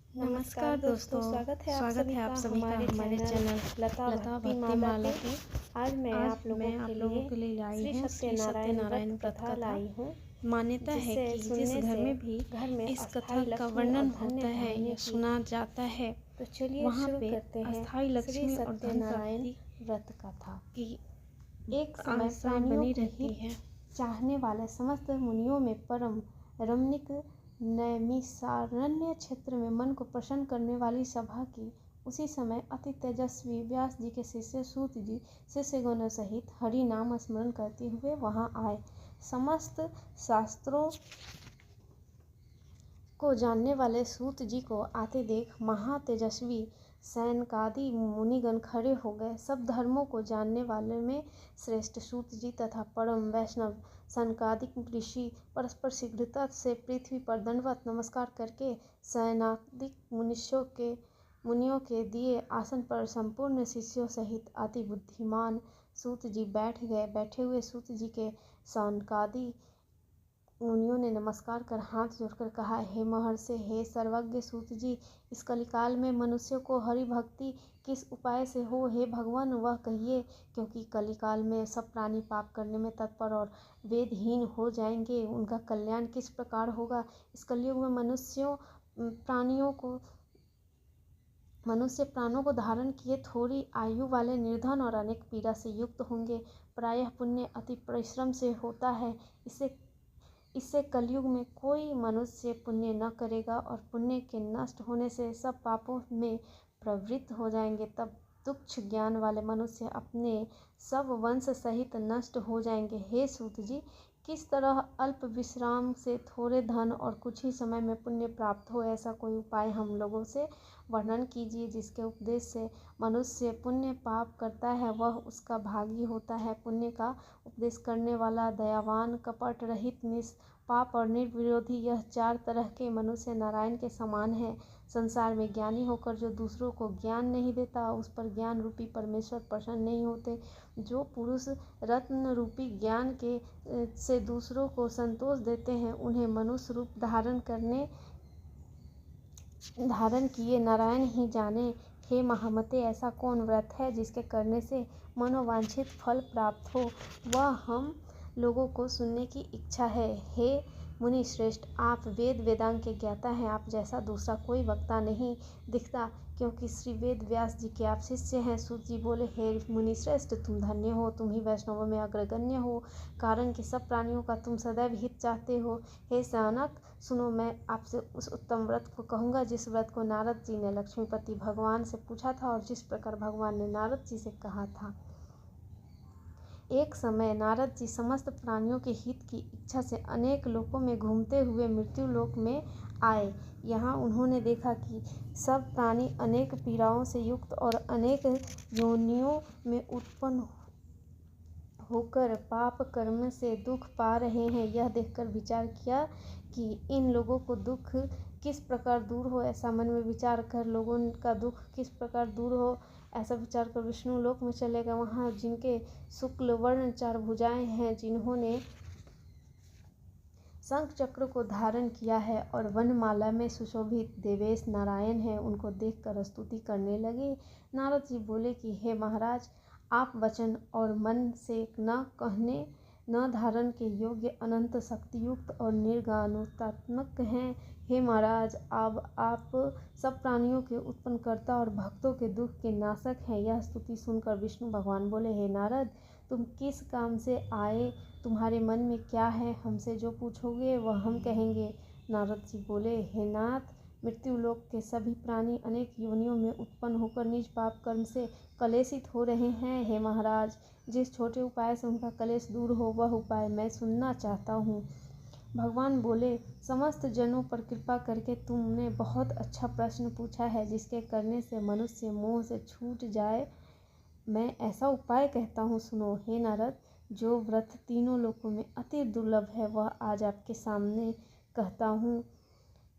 नमस्कार दोस्तों, स्वागत है आप सभी का हमारे चैनल लता भक्ति माला की। आज मैं आप लोगों के लिए लाई हूँ श्री सत्यनारायण व्रत कथा लाई हूँ। मान्यता है कि जिस घर में भी इस कथा का वर्णन होता है या सुना जाता है, तो चलिए वहाँ पे अस्थायी लक्ष्मी और धन प्राप्ति व्रत कथा की एक समय प्राणियों बनी रहती है। चाहने वाले समस्त मुनियों में परम रमणीक नैमिषारण्य क्षेत्र में मन को प्रसन्न करने वाली सभा की उसी समय अति तेजस्वी व्यास जी के शिष्य सूत जी शिष्यगणों सहित हरि नाम स्मरण करते हुए वहां आए। समस्त शास्त्रों को जानने वाले सूत जी को आते देख महातेजस्वी सैनकादि मुनिगण खड़े हो गए। सब धर्मों को जानने वाले में श्रेष्ठ सूत जी तथा परम वैष्णव सनकादिक ऋषि परस्पर शीघ्रता से पृथ्वी पर दंडवत नमस्कार करके सैनादिक मुनियों के दिए आसन पर संपूर्ण शिष्यों सहित अति बुद्धिमान सूत जी बैठ गए। बैठे हुए सूत जी के सनकादि मुनियों ने नमस्कार कर हाथ जोड़कर कहा, हे महर्षि, हे सर्वज्ञ सूत जी, इस कलिकाल में मनुष्य को हरि भक्ति किस उपाय से हो, हे भगवान वह कहिए, क्योंकि कलिकाल में सब प्राणी पाप करने में तत्पर और वेदहीन हो जाएंगे। उनका कल्याण किस प्रकार होगा। इस कलयुग में मनुष्य प्राणों को धारण किए थोड़ी आयु वाले निर्धन और अनेक पीड़ा से युक्त होंगे। प्रायः पुण्य अति परिश्रम से होता है। इससे कलयुग में कोई मनुष्य पुण्य न करेगा और पुण्य के नष्ट होने से सब पापों में प्रवृत्त हो जाएंगे। तब तुच्छ ज्ञान वाले मनुष्य अपने सब वंश सहित नष्ट हो जाएंगे। हे सूत जी, किस तरह अल्प विश्राम से थोड़े धन और कुछ ही समय में पुण्य प्राप्त हो, ऐसा कोई उपाय हम लोगों से वर्णन कीजिए, जिसके उपदेश से मनुष्य पुण्य पाप करता है वह उसका भागी होता है। पुण्य का उपदेश करने वाला दयावान, कपट रहित, निष्पाप और निर्विरोधी, यह 4 तरह के मनुष्य नारायण के समान है। संसार में ज्ञानी होकर जो दूसरों को ज्ञान नहीं देता, उस पर ज्ञान रूपी परमेश्वर प्रसन्न नहीं होते। जो पुरुष रत्न रूपी ज्ञान से दूसरों को संतोष देते हैं, उन्हें मनुष्य रूप धारण किए नारायण ही जाने। हे महामते, ऐसा कौन व्रत है जिसके करने से मनोवांछित फल प्राप्त हो, वह हम लोगों को सुनने की इच्छा है। हे मुनि श्रेष्ठ, आप वेद वेदांग के ज्ञाता हैं। आप जैसा दूसरा कोई वक्ता नहीं दिखता, क्योंकि श्री वेद व्यास जी के आप शिष्य हैं। सूत जी बोले, हे मुनि श्रेष्ठ, तुम धन्य हो, तुम ही वैष्णवों में अग्रगण्य हो, कारण कि सब प्राणियों का तुम सदैव हित चाहते हो। हे सनक, सुनो, मैं आपसे उस उत्तम व्रत को कहूँगा जिस व्रत को नारद जी ने लक्ष्मीपति भगवान से पूछा था और जिस प्रकार भगवान ने नारद जी से कहा था। एक समय नारद जी समस्त प्राणियों के हित की इच्छा से अनेक लोकों में घूमते हुए मृत्यु लोक में आए। यहाँ उन्होंने देखा कि सब प्राणी अनेक पीड़ाओं से युक्त और अनेक योनियों में उत्पन्न होकर पाप कर्म से दुख पा रहे हैं। यह देखकर विचार किया कि इन लोगों को दुख किस प्रकार दूर हो। ऐसा मन में विचार कर लोगों का दुख किस प्रकार दूर हो, ऐसा विचार कर विष्णु लोक में चले गए। वहाँ जिनके शुक्ल वर्ण 4 भुजाएं हैं, जिन्होंने शंख चक्र को धारण किया है और वनमाला में सुशोभित देवेश नारायण हैं, उनको देखकर स्तुति करने लगे। नारद जी बोले कि हे महाराज, आप वचन और मन से न कहने न धारण के योग्य, अनंत शक्तियुक्त और निर्गुणात्मक हैं। हे महाराज, अब आप सब प्राणियों के उत्पन्नकर्ता और भक्तों के दुख के नाशक हैं। यह स्तुति सुनकर विष्णु भगवान बोले, हे नारद, तुम किस काम से आए, तुम्हारे मन में क्या है, हमसे जो पूछोगे वह हम कहेंगे। नारद जी बोले, हे नाथ, मृत्युलोक के सभी प्राणी अनेक योनियों में उत्पन्न होकर निज पाप कर्म से कलेशित हो रहे हैं। हे महाराज, जिस छोटे उपाय से उनका कलेश दूर हो, वह उपाय मैं सुनना चाहता हूँ। भगवान बोले, समस्त जनों पर कृपा करके तुमने बहुत अच्छा प्रश्न पूछा है, जिसके करने से मनुष्य मोह से छूट जाए। मैं ऐसा उपाय कहता हूँ, सुनो। हे नारद, जो व्रत तीनों लोकों में अति दुर्लभ है, वह आज आपके सामने कहता हूँ।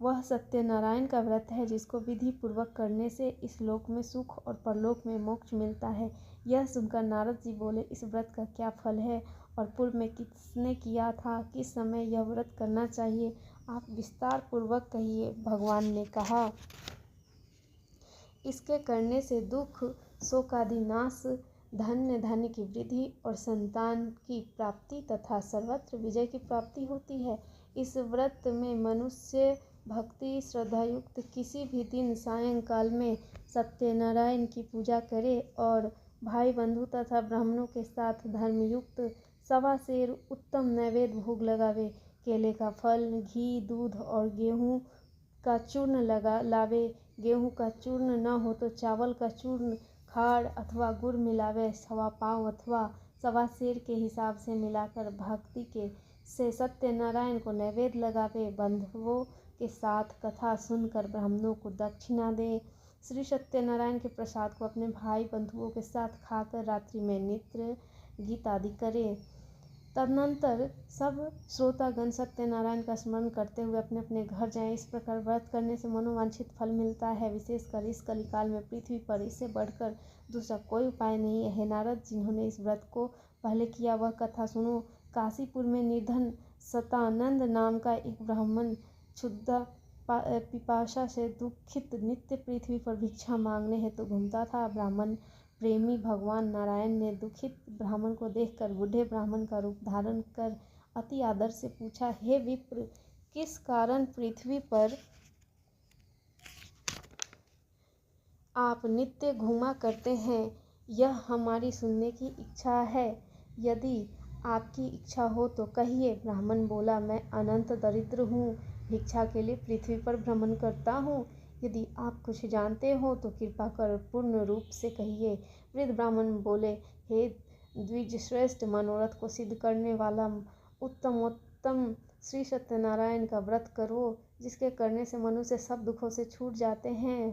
वह सत्यनारायण का व्रत है, जिसको विधि पूर्वक करने से इस लोक में सुख और परलोक में मोक्ष मिलता है। यह सुनकर नारद जी बोले, इस व्रत का क्या फल है और पूर्व में किसने किया था, किस समय यह व्रत करना चाहिए, आप विस्तार पूर्वक कहिए। भगवान ने कहा, इसके करने से दुख शोक आदि नाश, धन्य की वृद्धि और संतान की प्राप्ति तथा सर्वत्र विजय की प्राप्ति होती है। इस व्रत में मनुष्य भक्ति श्रद्धायुक्त किसी भी दिन सायंकाल में सत्यनारायण की पूजा करे और भाई बंधु तथा ब्राह्मणों के साथ धर्मयुक्त 1.25 सेर उत्तम नैवेद्य भोग लगावे। केले का फल, घी, दूध और गेहूँ का चूर्ण लावे। गेहूँ का चूर्ण न हो तो चावल का चूर्ण, खाड़ अथवा गुड़ मिलावे। 1.25 पाव अथवा 1.25 सेर के हिसाब से मिलाकर भक्ति के से सत्यनारायण को नैवेद्य लगावे। बंधुओं के साथ कथा सुनकर ब्राह्मणों को दक्षिणा दे। श्री सत्यनारायण के प्रसाद को अपने भाई बंधुओं के साथ खाकर रात्रि में नृत्य गीत आदि करे। तदनंतर सब श्रोतागण सत्यनारायण का स्मरण करते हुए अपने अपने घर जाएं। इस प्रकार व्रत करने से मनोवांछित फल मिलता है। विशेषकर इस कलिकाल में पृथ्वी पर इससे बढ़कर दूसरा कोई उपाय नहीं है। हे नारद, जिन्होंने इस व्रत को पहले किया वह कथा सुनो। काशीपुर में निर्धन सतानंद नाम का एक ब्राह्मण क्षुधा पिपासा से दुखित नित्य पृथ्वी पर भिक्षा मांगने हेतु घूमता था। ब्राह्मण प्रेमी भगवान नारायण ने दुखित ब्राह्मण को देखकर बूढ़े ब्राह्मण का रूप धारण कर अति आदर से पूछा, हे विप्र, किस कारण पृथ्वी पर आप नित्य घूमा करते हैं? यह हमारी सुनने की इच्छा है। यदि आपकी इच्छा हो तो कहिए। ब्राह्मण बोला, मैं अनंत दरिद्र हूँ, भिक्षा के लिए पृथ्वी पर भ्रमण करता हूँ। यदि आप कुछ जानते हो तो कृपा कर पूर्ण रूप से कहिए। वृद्ध ब्राह्मण बोले, हे द्विजश्रेष्ठ, मनोरथ को सिद्ध करने वाला उत्तम श्री सत्यनारायण का व्रत करो, जिसके करने से मनुष्य सब दुखों से छूट जाते हैं।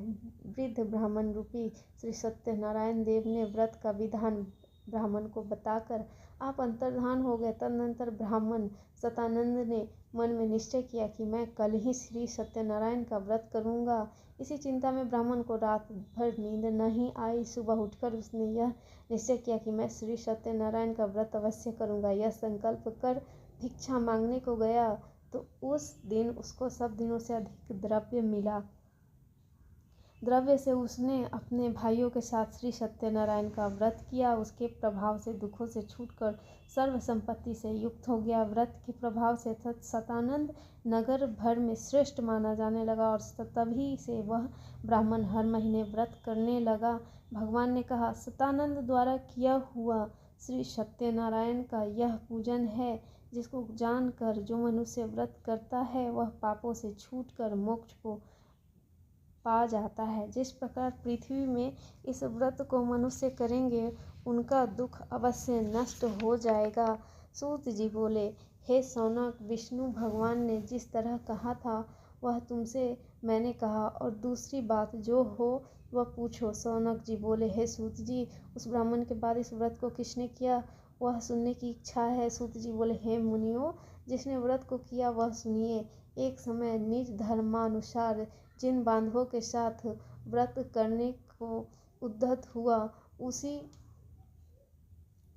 वृद्ध ब्राह्मण रूपी श्री सत्यनारायण देव ने व्रत का विधान ब्राह्मण को बताकर आप अंतर्धान हो गए। तदनंतर ब्राह्मण सतानंद ने मन में निश्चय किया कि मैं कल ही श्री सत्यनारायण का व्रत करूंगा। इसी चिंता में ब्राह्मण को रात भर नींद नहीं आई। सुबह उठकर उसने यह निश्चय किया कि मैं श्री सत्यनारायण का व्रत अवश्य करूंगा। यह संकल्प कर भिक्षा मांगने को गया तो उस दिन उसको सब दिनों से अधिक द्रव्य मिला। द्रव्य से उसने अपने भाइयों के साथ श्री सत्यनारायण का व्रत किया। उसके प्रभाव से दुखों से छूटकर सर्व संपत्ति से युक्त हो गया। व्रत के प्रभाव से सतानंद नगर भर में श्रेष्ठ माना जाने लगा और तभी से वह ब्राह्मण हर महीने व्रत करने लगा। भगवान ने कहा, सतानंद द्वारा किया हुआ श्री सत्यनारायण का यह पूजन है, जिसको जानकर जो मनुष्य व्रत करता है वह पापों से छूटकर मोक्ष को पा जाता है। जिस प्रकार पृथ्वी में इस व्रत को मनुष्य करेंगे उनका दुख अवश्य नष्ट हो जाएगा। सूत जी बोले, हे शौनक, विष्णु भगवान ने जिस तरह कहा था वह तुमसे मैंने कहा, और दूसरी बात जो हो वह पूछो। शौनक जी बोले, हे सूत जी, उस ब्राह्मण के बाद इस व्रत को किसने किया वह सुनने की इच्छा है। सूत जी बोले, हे मुनियों, जिसने व्रत को किया वह सुनिए। एक समय निज धर्मानुसार जिन बांधवों के साथ व्रत करने को उद्यत हुआ, उसी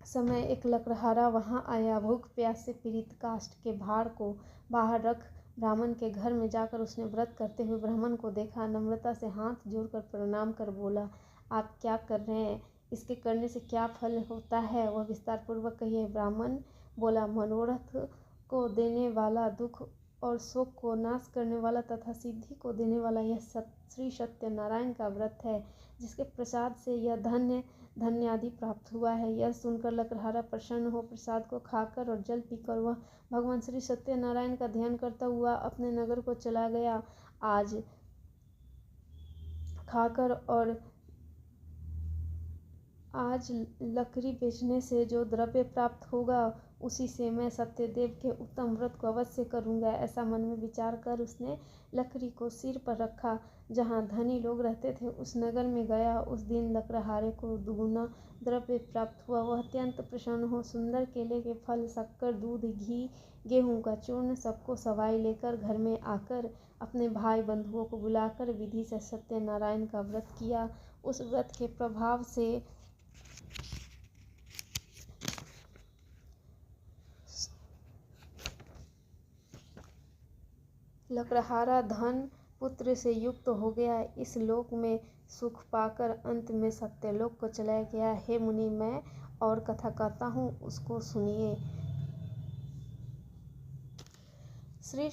समय एक लकड़हारा वहां आया। भूख प्यास से पीड़ित काष्ठ के भार को बाहर रख ब्राह्मण के घर में जाकर उसने व्रत करते हुए ब्राह्मण को देखा। नम्रता से हाथ जोड़कर प्रणाम कर बोला, आप क्या कर रहे हैं? इसके करने से क्या फल होता है वह विस्तार पूर्वक कहिए। ब्राह्मण बोला, मनोरथ को देने वाला, दुख और शोक को नाश करने वाला तथा सिद्धि को देने वाला यह श्री सत्यनारायण का व्रत है, जिसके प्रसाद से यह धन्य आदि प्राप्त हुआ है। यह सुनकर लकड़हारा प्रसन्न हो प्रसाद को खाकर और जल पीकर वह भगवान श्री सत्यनारायण का ध्यान करता हुआ अपने नगर को चला गया। आज खाकर और आज लकड़ी बेचने से जो द्रव्य प्राप्त होगा उसी से मैं सत्यदेव के उत्तम व्रत को अवश्य करूँगा। ऐसा मन में विचार कर उसने लकड़ी को सिर पर रखा। जहाँ धनी लोग रहते थे उस नगर में गया। उस दिन लकड़हारे को दुगुना द्रव्य प्राप्त हुआ। वह अत्यंत प्रसन्न हो सुंदर केले के फल, शक्कर, दूध, घी, गेहूँ का चूर्ण सबको सवाई लेकर घर में आकर अपने भाई बंधुओं को बुलाकर विधि से सत्यनारायण का व्रत किया। उस व्रत के प्रभाव से लकड़हारा धन पुत्र से युक्त हो गया। इस लोक में सुख पाकर अंत में सत्यलोक को चला गया। हे मुनि, मैं और कथा कहता हूँ, उसको सुनिए। श्री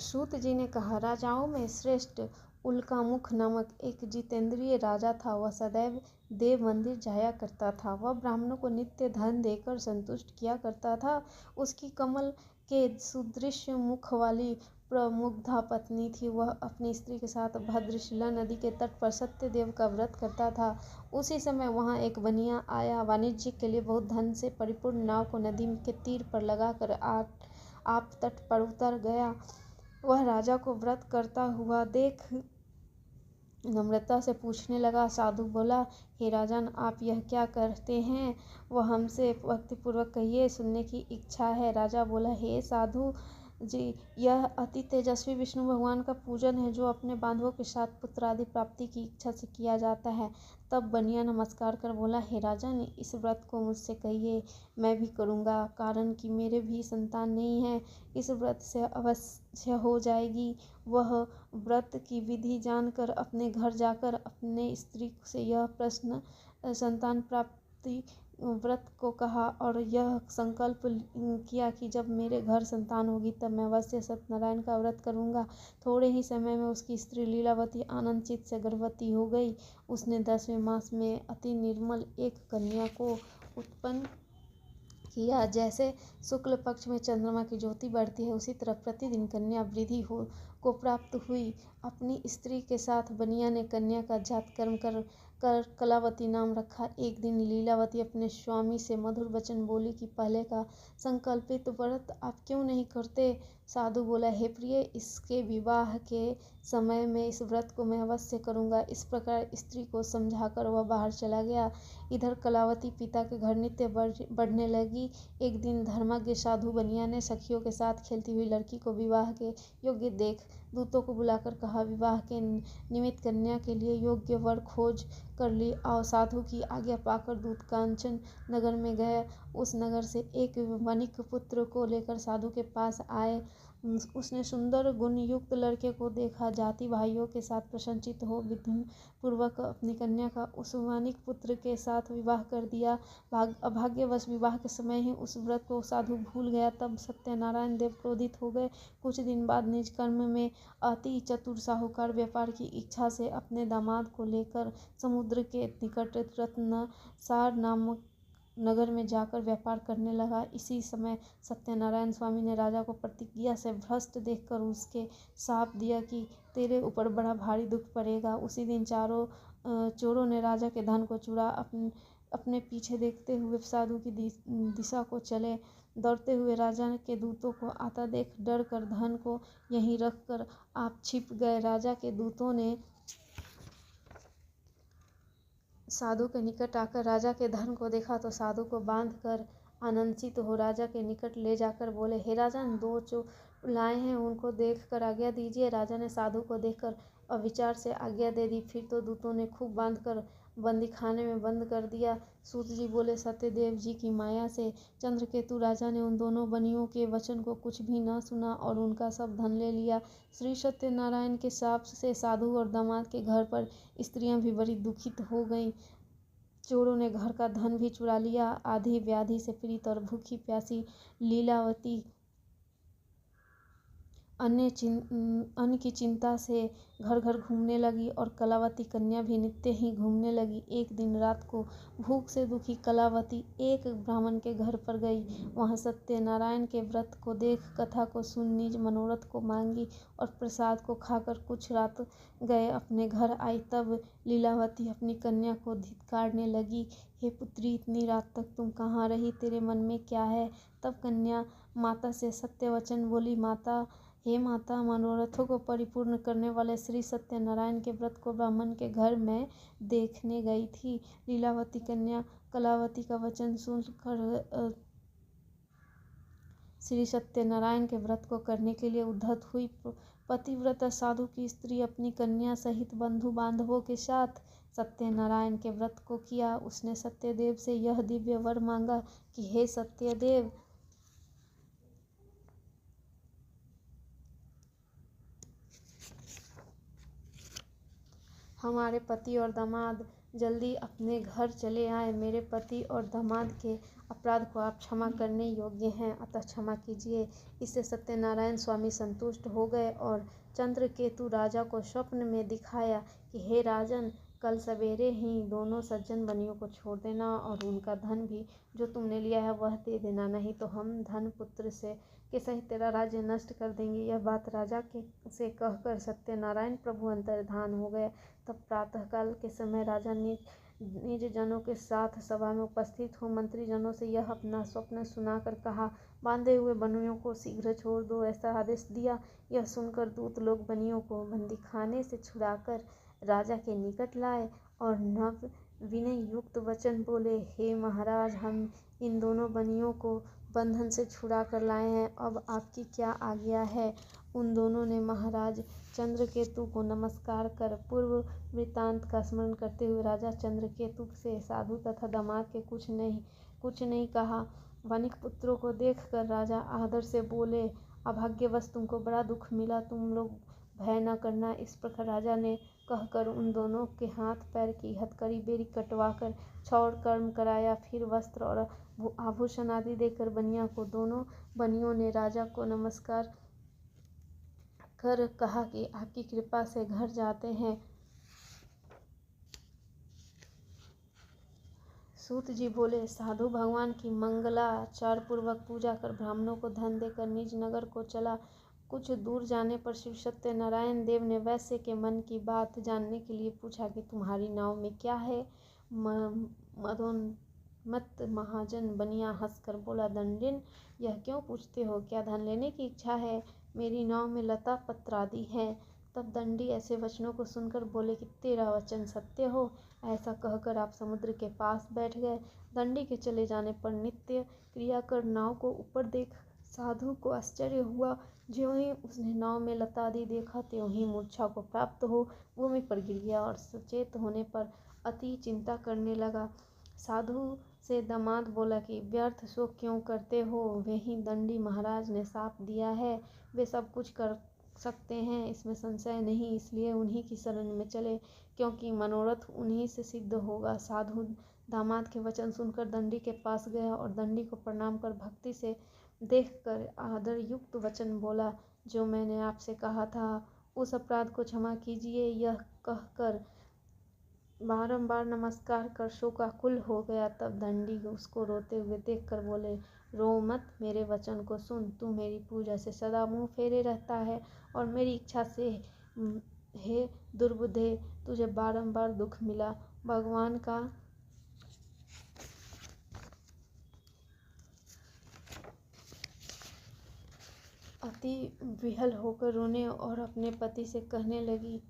सूत जी ने कहा, राजाओं में श्रेष्ठ उल्कामुख नामक एक जितेंद्रिय राजा था। वह सदैव देव मंदिर जाया करता था। वह ब्राह्मणों को नित्य धन देकर संतुष्ट किया करता था। उसकी कमल के सुदृश्य मुख वाली प्रमुग्धा पत्नी थी। वह अपनी स्त्री के साथ भद्रशिला नदी के तट पर सत्यदेव का व्रत करता था। उसी समय वहां एक बनिया आया। वाणिज्य के लिए बहुत धन से परिपूर्ण नाव को नदी के तीर पर लगाकर आप तट पर उतर गया। वह राजा को व्रत करता हुआ देख नम्रता से पूछने लगा। साधु बोला, हे राजन, आप यह क्या करते हैं? वह हमसे भक्तिपूर्वक कहिए, सुनने की इच्छा है। राजा बोला, हे साधु जी, यह अति तेजस्वी विष्णु भगवान का पूजन है, जो अपने बांधवों के साथ पुत्र आदि प्राप्ति की इच्छा से किया जाता है। तब बनिया नमस्कार कर बोला, हे राजन, इस व्रत को मुझसे कहिए, मैं भी करूँगा, कारण कि मेरे भी संतान नहीं है। इस व्रत से अवश्य हो जाएगी। वह व्रत की विधि जानकर अपने घर जाकर अपने स्त्री से यह प्रश्न संतान प्राप्ति व्रत को कहा और यह संकल्प किया कि जब मेरे घर संतान होगी तब मैं अवश्य सत्यनारायण का व्रत करूँगा। थोड़े ही समय में उसकी स्त्री लीलावती आनंदचित से गर्भवती हो गई। उसने 10वें मास में अति निर्मल एक कन्या को उत्पन्न किया। जैसे शुक्ल पक्ष में चंद्रमा की ज्योति बढ़ती है, उसी तरह प्रतिदिन कन्या वृद्धि को प्राप्त हुई। अपनी स्त्री के साथ बनिया ने कन्या का जातकर्म कर कलावती नाम रखा। एक दिन लीलावती अपने स्वामी से मधुर वचन बोली कि पहले का संकल्पित व्रत आप क्यों नहीं करते? साधु बोला, हे प्रिय, इसके विवाह के समय में इस व्रत को मैं अवश्य करूँगा। इस प्रकार स्त्री को समझाकर वह बाहर चला गया। इधर कलावती पिता के घर नित्य बढ़ने लगी। एक दिन धर्मज्ञ साधु बनिया ने सखियों के साथ खेलती हुई लड़की को विवाह के योग्य देख दूतों को बुलाकर कहा, विवाह के निमित्त कन्या के लिए योग्य वर खोज कर ली। और साधु की आज्ञा पाकर दूत कांचन नगर में गए। उस नगर से एक वणिक पुत्र को लेकर साधु के पास आए। उसने सुंदर गुण युक्त लड़के को देखा। जाति भाइयों के साथ प्रसन्नचित्त हो विधि पूर्वक अपनी कन्या का उस वणिक पुत्र के साथ विवाह कर दिया। अभाग्यवश विवाह के समय ही उस व्रत को साधु भूल गया। तब सत्यनारायण देव क्रोधित हो गए। कुछ दिन बाद निज कर्म में अति चतुर साहूकार व्यापार की इच्छा से अपने दामाद को लेकर समुद्र के निकट रत्नसार नामक नगर में जाकर व्यापार करने लगा। इसी समय सत्यनारायण स्वामी ने राजा को प्रतिज्ञा से भ्रष्ट देखकर उसके शाप दिया कि तेरे ऊपर बड़ा भारी दुख पड़ेगा। उसी दिन चोरों ने राजा के धन को चुरा अपने पीछे देखते हुए साधु की दिशा को चले। दौड़ते हुए राजा के दूतों को आता देख डर कर धन को यहीं रखकर आप छिप गए। राजा के दूतों ने साधु के निकट आकर राजा के धन को देखा तो साधु को बांधकर आनंदित हो राजा के निकट ले जाकर बोले, हे राजन, 2 चोर लाए हैं, उनको देखकर आज्ञा दीजिए। राजा ने साधु को देखकर अविचार से आज्ञा दे दी। फिर तो दूतों ने खूब बांधकर बंदीखाने में बंद कर दिया। सूत जी बोले, सत्यदेव जी की माया से चंद्रकेतु राजा ने उन दोनों बनियों के वचन को कुछ भी न सुना और उनका सब धन ले लिया। श्री सत्यनारायण के शाप से साधु और दामाद के घर पर स्त्रियां भी बड़ी दुखित हो गईं। चोरों ने घर का धन भी चुरा लिया। आधी व्याधि से पीड़ित और भूखी प्यासी लीलावती अन्न की चिंता से घर घर घूमने लगी और कलावती कन्या भी नित्य ही घूमने लगी। एक दिन रात को भूख से दुखी कलावती एक ब्राह्मण के घर पर गई। वहां सत्यनारायण के व्रत को देख, कथा को सुन, निज मनोरथ को मांगी और प्रसाद को खाकर कुछ रात गए अपने घर आई। तब लीलावती अपनी कन्या को धिक्कारने लगी, हे पुत्री, इतनी रात तक तुम कहाँ रही? तेरे मन में क्या है? तब कन्या माता से सत्य वचन बोली, हे माता, मनोरथों को परिपूर्ण करने वाले श्री सत्यनारायण के व्रत को ब्राह्मण के घर में देखने गई थी। लीलावती कन्या कलावती का वचन सुनकर श्री सत्यनारायण के व्रत को करने के लिए उद्धत हुई। पतिव्रता साधु की स्त्री अपनी कन्या सहित बंधु बांधवों के साथ सत्यनारायण के व्रत को किया। उसने सत्यदेव से यह दिव्य वर मांगा कि हे सत्यदेव, हमारे पति और दामाद जल्दी अपने घर चले आए। मेरे पति और दामाद के अपराध को आप क्षमा करने योग्य हैं, अतः क्षमा कीजिए। इससे सत्यनारायण स्वामी संतुष्ट हो गए और चंद्रकेतु राजा को स्वप्न में दिखाया कि हे राजन, कल सवेरे ही दोनों सज्जन बनियों को छोड़ देना और उनका धन भी जो तुमने लिया है वह दे देना, नहीं तो हम धन पुत्र से के सहित तेरा राज्य नष्ट कर देंगे। यह बात राजा के से कहकर सत्यनारायण प्रभु अंतर्धान हो गए। तब प्रातःकाल के समय राजा निज जनों के साथ सभा में उपस्थित हो मंत्री जनों से यह अपना स्वप्न सुनाकर कहा, बांधे हुए बनियों को शीघ्र छोड़ दो, ऐसा आदेश दिया। यह सुनकर दूत लोग बनियों को बंदीखाने से छुड़ाकर राजा के निकट लाए और नव विनय युक्त वचन बोले, हे महाराज, हम इन दोनों बनियों को बंधन से छुड़ा कर लाए हैं, अब आपकी क्या आज्ञा है। उन दोनों ने महाराज चंद्रकेतु को नमस्कार कर पूर्व वृत्तांत का स्मरण करते हुए राजा चंद्रकेतु से साधु तथा दामाद के कुछ नहीं कहा। वणिक पुत्रों को देखकर राजा आदर से बोले, अभाग्यवश तुमको बड़ा दुख मिला, तुम लोग भय न करना। इस प्रकार राजा ने कहकर उन दोनों के हाथ पैर की हथकड़ी बेरी कटवाकर क्षौर कर्म कराया। फिर वस्त्र और आभूषण आदि देकर दोनों बनियों ने राजा को नमस्कार कर कहा कि आपकी कृपा से घर जाते हैं। सूत जी बोले, साधु भगवान की मंगलाचार पूर्वक पूजा कर ब्राह्मणों को धन देकर निज नगर को चला। कुछ दूर जाने पर शिव सत्यनारायण देव ने वैश्य के मन की बात जानने के लिए पूछा कि तुम्हारी नाव में क्या है। मदोन्मत्त महाजन बनिया हंसकर बोला, दंडिन, यह क्यों पूछते हो, क्या धन लेने की इच्छा है। मेरी नाव में लता पत्रादि है। तब दंडी ऐसे वचनों को सुनकर बोले कि तेरा वचन सत्य हो। ऐसा कहकर आप समुद्र के पास बैठ गए। दंडी के चले जाने पर नित्य क्रिया कर नाव को ऊपर देख साधु को आश्चर्य हुआ। ज्यों ही उसने नाव में लता आदि देखा त्यों ही मूर्छा को प्राप्त हो भूमि पर गिर गया और सचेत होने पर अति चिंता करने लगा। साधु से दामाद बोला कि व्यर्थ शोक क्यों करते हो, वे ही दंडी महाराज ने शाप दिया है, वे सब कुछ कर सकते हैं, इसमें संशय नहीं, इसलिए उन्हीं की शरण में चले, क्योंकि मनोरथ उन्हीं से सिद्ध होगा। साधु दामाद के वचन सुनकर दंडी के पास गया और दंडी को प्रणाम कर भक्ति से देखकर आदर युक्त वचन बोला, जो मैंने आपसे कहा था उस अपराध को क्षमा कीजिए। यह कहकर बारंबार नमस्कार कर शोकाकुल हो गया। तब दंडी उसको रोते हुए देखकर बोले, रो मत, मेरे वचन को सुन। तू मेरी पूजा से सदा मुंह फेरे रहता है और मेरी इच्छा से हे दुर्बुद्धे, तुझे बारंबार दुख मिला। भगवान का अति विहल होकर रोने और अपने पति से कहने लगी,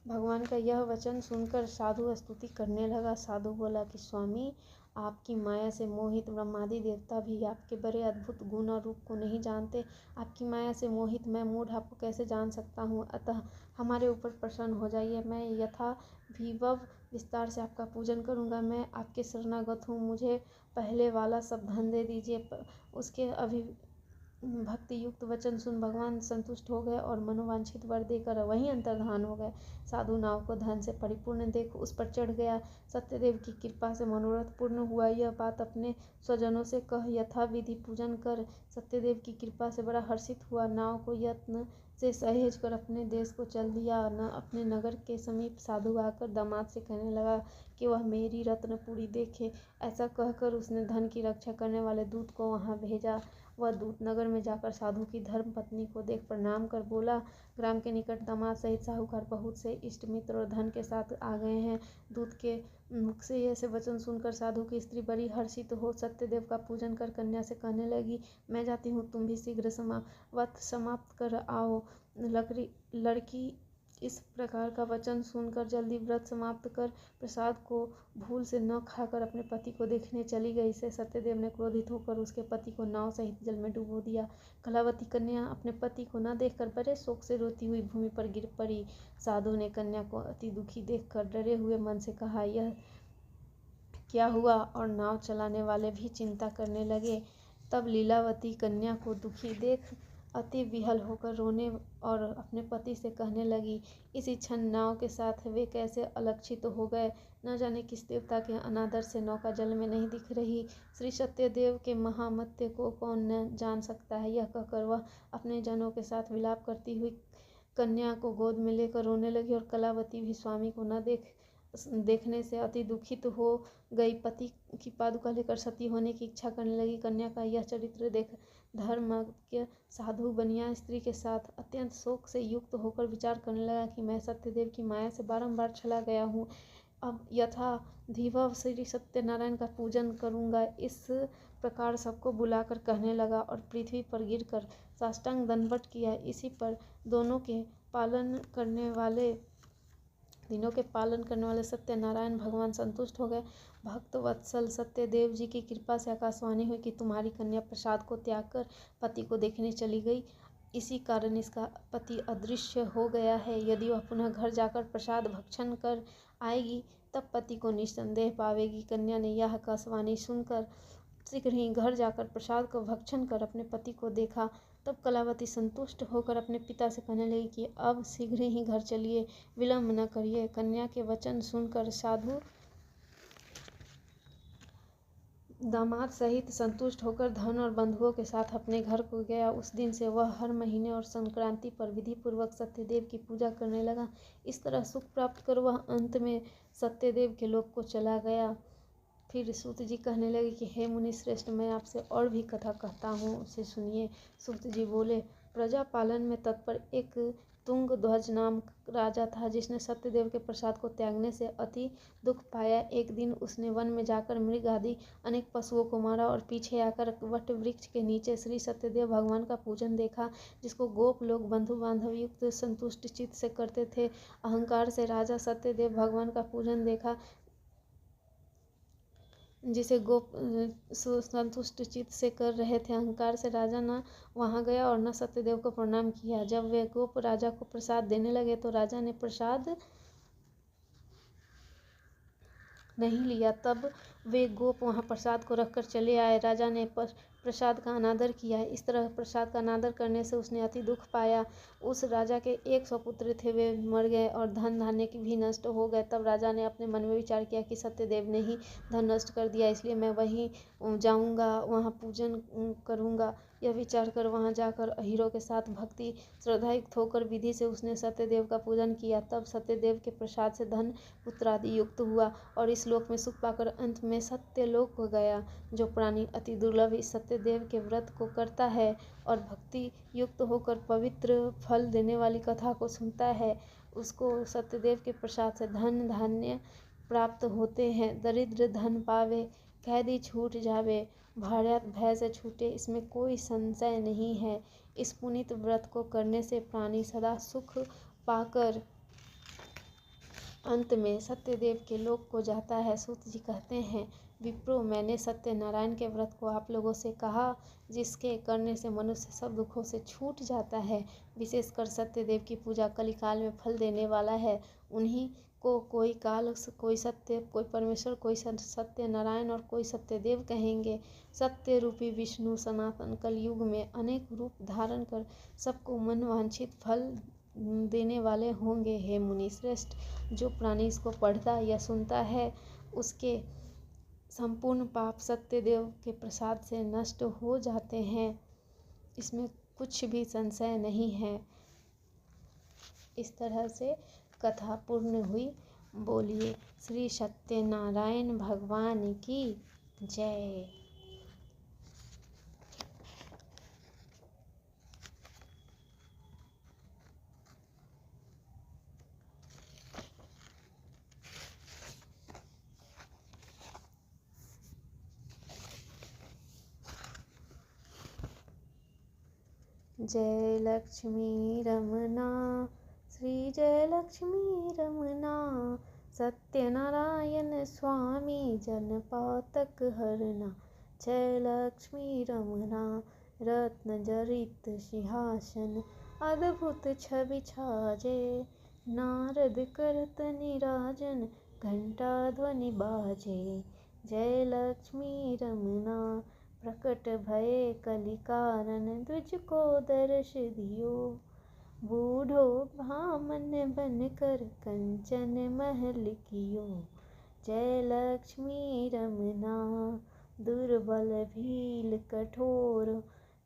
भगवान का यह वचन सुनकर साधु स्तुति करने लगा। साधु बोला कि स्वामी, आपकी माया से मोहित ब्रह्मादि देवता भी आपके बड़े अद्भुत गुण और रूप को नहीं जानते। आपकी माया से मोहित मैं मूढ़ आपको कैसे जान सकता हूँ। अतः हमारे ऊपर प्रसन्न हो जाइए। मैं यथा विभव विस्तार से आपका पूजन करूँगा। मैं आपके शरणागत हूँ। मुझे पहले वाला सब धन दे दीजिए। उसके भक्ति युक्त वचन सुन भगवान संतुष्ट हो गए और मनोवांछित वर देकर वहीं अंतर्धान हो गए। साधु नाव को धन से परिपूर्ण देख उस पर चढ़ गया। सत्यदेव की कृपा से मनोरथ पूर्ण हुआ। यह बात अपने स्वजनों से कह यथा विधि पूजन कर सत्यदेव की कृपा से बड़ा हर्षित हुआ। नाव को यत्न से सहेज कर अपने देश को चल दिया। अपने नगर के समीप साधु आकर दामाद से कहने लगा कि वह मेरी रत्नपुरी देखे। ऐसा कहकर उसने धन की रक्षा करने वाले दूत को वहां भेजा। वह दूत नगर में जाकर साधु की धर्म पत्नी को देख प्रणाम कर बोला, ग्राम के निकट दामाद सहित साहूकार बहुत से इष्ट मित्र और धन के साथ आ गए हैं। दूत के मुख से ऐसे वचन सुनकर साधु की स्त्री बड़ी हर्षित हो सत्यदेव का पूजन कर कन्या से कहने लगी, मैं जाती हूँ, तुम भी शीघ्र समाप्त कर आओ। लड़की इस प्रकार का वचन सुनकर जल्दी व्रत समाप्त कर प्रसाद को भूल से न खाकर अपने पति को देखने चली गई। इससे सत्यदेव ने क्रोधित होकर उसके पति को नाव सहित जल में डुबो दिया। कलावती कन्या अपने पति को न देखकर बड़े शोक से रोती हुई भूमि पर गिर पड़ी। साधु ने कन्या को अति दुखी देखकर डरे हुए मन से कहा, यह क्या हुआ, और नाव चलाने वाले भी चिंता करने लगे। तब लीलावती कन्या को दुखी देख अति विहल होकर रोने और अपने पति से कहने लगी। इसी क्षण नाव के साथ वे कैसे अलक्षित हो गए। न जाने किस देवता के अनादर से नौका जल में नहीं दिख रही। श्री सत्यदेव के महामत्य को कौन न जान सकता है। यह कहकर वह अपने जनों के साथ विलाप करती हुई कन्या को गोद में लेकर रोने लगी और कलावती भी स्वामी को न देखने से अति दुखित हो गई। पति की पादुका लेकर सती होने की इच्छा करने लगी। कन्या का यह चरित्र देख धर्मज्ञ साधु बनिया स्त्री के साथ अत्यंत शोक से युक्त होकर विचार करने लगा कि मैं सत्यदेव की माया से बारंबार चला गया हूँ। अब यथाधिवव श्री सत्यनारायण का पूजन करूँगा। इस प्रकार सबको बुलाकर कहने लगा और पृथ्वी पर गिरकर साष्टांग दंडवत किया। इसी पर तीनों के पालन करने वाले सत्यनारायण भगवान संतुष्ट हो गए। भक्त वत्सल सत्यदेव जी की कृपा से आकाशवाणी हुई कि तुम्हारी कन्या प्रसाद को त्याग कर पति को देखने चली गई। इसी कारण इसका पति अदृश्य हो गया है। यदि वह पुनः घर जाकर प्रसाद भक्षण कर आएगी तब पति को निस्संदेह पावेगी। कन्या ने यह आकाशवाणी सुनकर शीघ्र ही घर जाकर प्रसाद को भक्षण कर अपने पति को देखा। तब कलावती संतुष्ट होकर अपने पिता से कहने लगी कि अब शीघ्र ही घर चलिए, विलंब न करिए। कन्या के वचन सुनकर साधु दामाद सहित संतुष्ट होकर धन और बंधुओं के साथ अपने घर को गया। उस दिन से वह हर महीने और संक्रांति पर विधि पूर्वक सत्यदेव की पूजा करने लगा। इस तरह सुख प्राप्त कर वह अंत में सत्यदेव के लोक को चला गया। फिर सूत जी कहने लगे कि हे मुनि श्रेष्ठ, मैं आपसे और भी कथा कहता हूँ, उसे सुनिए। सूत जी बोले, प्रजा पालन में तत्पर एक तुंग ध्वज नाम राजा था, जिसने सत्यदेव के प्रसाद को त्यागने से अति दुख पाया। एक दिन उसने वन में जाकर मृग आदि अनेक पशुओं को मारा और पीछे आकर वट वृक्ष के नीचे श्री सत्यदेव भगवान का पूजन देखा, जिसको गोप लोग बंधु बांधव युक्त संतुष्ट चित्त से करते थे। अहंकार से राजा सत्यदेव भगवान का पूजन देखा, जिसे गोप संतुष्ट चित्त से कर रहे थे। अहंकार से राजा न वहां गया और न सत्यदेव को प्रणाम किया। जब वे गोप राजा को प्रसाद देने लगे तो राजा ने प्रसाद नहीं लिया। तब वे गोप वहां प्रसाद को रखकर चले आए। राजा ने प्रसाद का अनादर किया। इस तरह प्रसाद का अनादर करने से उसने अति दुख पाया। उस राजा के 100 पुत्र थे, वे मर गए और धन धान्य भी नष्ट हो गए। तब राजा ने अपने मन में विचार किया कि सत्यदेव ने ही धन नष्ट कर दिया, इसलिए मैं वहीं जाऊंगा, वहां पूजन करूंगा। यह विचार कर वहां जाकर अहीरों के साथ भक्ति श्रद्धायुक्त होकर विधि से उसने सत्यदेव का पूजन किया। तब सत्यदेव के प्रसाद से धन पुत्र आदि युक्त हुआ और इस लोक में सुख पाकर अंत में सत्यलोक को गया। जो प्राणी अति दुर्लभ इस सत्यदेव के व्रत को करता है और भक्ति युक्त होकर पवित्र फल देने वाली कथा को सुनता है, उसको सत्यदेव के प्रसाद से धन धान्य प्राप्त होते हैं। दरिद्र धन पावे, कैदी छूट जावे, भार्या भय से छूटे, इसमें कोई संशय नहीं है। इस पुनीत व्रत को करने से प्राणी सदा सुख पाकर अंत में सत्यदेव के लोक को जाता है। सूत जी कहते हैं, विप्रो, मैंने सत्यनारायण के व्रत को आप लोगों से कहा, जिसके करने से मनुष्य सब दुखों से छूट जाता है। विशेषकर सत्यदेव की पूजा कलिकाल में फल देने वाला है। उन्हीं को कोई काल, कोई सत्य, कोई परमेश्वर, कोई सत्यनारायण और कोई सत्यदेव कहेंगे। सत्य रूपी विष्णु सनातन कलयुग में अनेक रूप धारण कर सबको मन वांछित फल देने वाले होंगे। हे मुनि श्रेष्ठ, जो प्राणी इसको पढ़ता या सुनता है, उसके संपूर्ण पाप सत्यदेव के प्रसाद से नष्ट हो जाते हैं, इसमें कुछ भी संशय नहीं है। इस तरह से कथा पूर्ण हुई। बोलिए श्री सत्यनारायण भगवान की जय। जय लक्ष्मी रमना, श्री जय लक्ष्मी रमना, सत्यनारायण स्वामी जन पातक हरना। जय लक्ष्मी रमना, रत्न जड़ित सिंहासन, अद्भुत छवि छाजे, नारद करत निराजन, घंटा ध्वनि बाजे। जय लक्ष्मी रमना, प्रकट भये कलि कारण तुझको दर्श दियो। बूढ़ो ब्राह्मण बनकर कंचन महल कियो। जय लक्ष्मी रमना दुर्बल भील कठोर,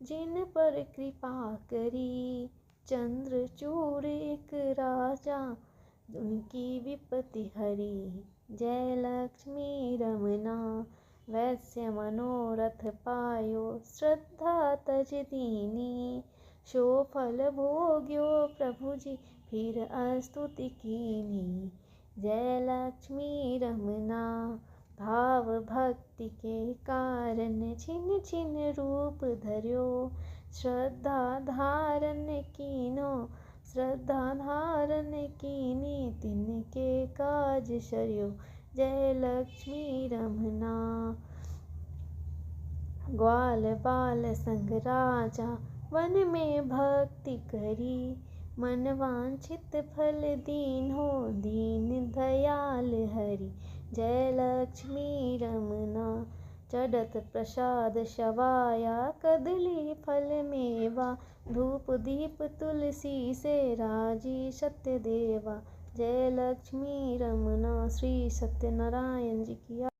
जिन पर कृपा करी चंद्रचूड़ एक राजा, उनकी विपत्ति हरी। जय लक्ष्मी रमना वैश्य मनोरथ पायो, श्रद्धा तज दीनी। सो फल भोग्यो प्रभु जी फिर स्तुति कीनी। जय लक्ष्मी रमना भाव भक्ति के कारण छिन छिन रूप धर्यो। श्रद्धा धारण कीनो श्रद्धा धारण कीनी, तिनके काज सर्यो। जय लक्ष्मी रमना ग्वाल बाल संग राजा वन में भक्ति करी। मन वांछित फल दीन्हो दीन दयाल हरि। जय लक्ष्मी रमना चढ़त प्रसाद शवाया, कदली फल मेवा धूप दीप तुलसी से राजी सत्य देवा। जय लक्ष्मी रमना। श्री सत्यनारायण जी की